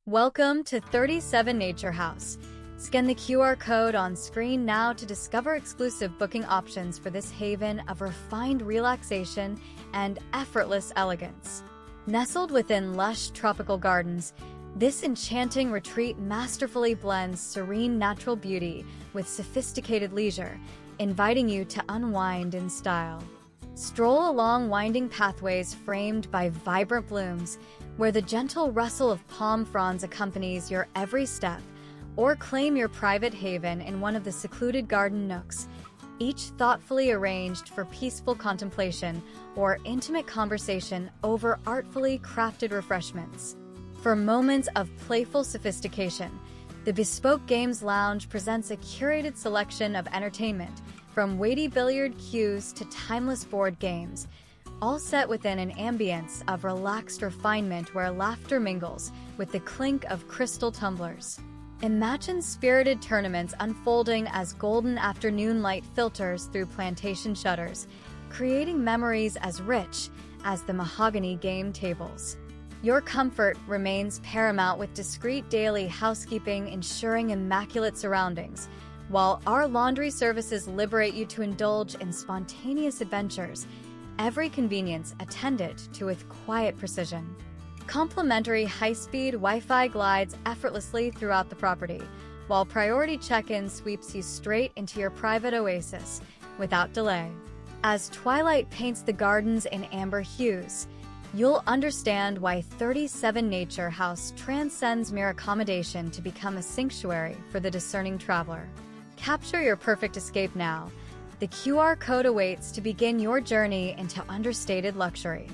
Welcome to 37 Nature House. Scan the QR code on screen now to discover exclusive booking options for this haven of refined relaxation and effortless elegance. Nestled within lush tropical gardens, this enchanting retreat masterfully blends serene natural beauty with sophisticated leisure, inviting you to unwind in style. Stroll along winding pathways framed by vibrant blooms, where the gentle rustle of palm fronds accompanies your every step, or claim your private haven in one of the secluded garden nooks, each thoughtfully arranged for peaceful contemplation or intimate conversation over artfully crafted refreshments. For moments of playful sophistication, the Bespoke Games Lounge presents a curated selection of entertainment, from weighty billiard cues to timeless board games, all set within an ambience of relaxed refinement where laughter mingles with the clink of crystal tumblers. Imagine spirited tournaments unfolding as golden afternoon light filters through plantation shutters, creating memories as rich as the mahogany game tables. Your comfort remains paramount with discreet daily housekeeping ensuring immaculate surroundings, while our laundry services liberate you to indulge in spontaneous adventures, every convenience attended to with quiet precision. Complimentary high-speed Wi-Fi glides effortlessly throughout the property, while priority check-in sweeps you straight into your private oasis without delay. As twilight paints the gardens in amber hues, you'll understand why 37 Nature House transcends mere accommodation to become a sanctuary for the discerning traveler. Capture your perfect escape now. The QR code awaits to begin your journey into understated luxury.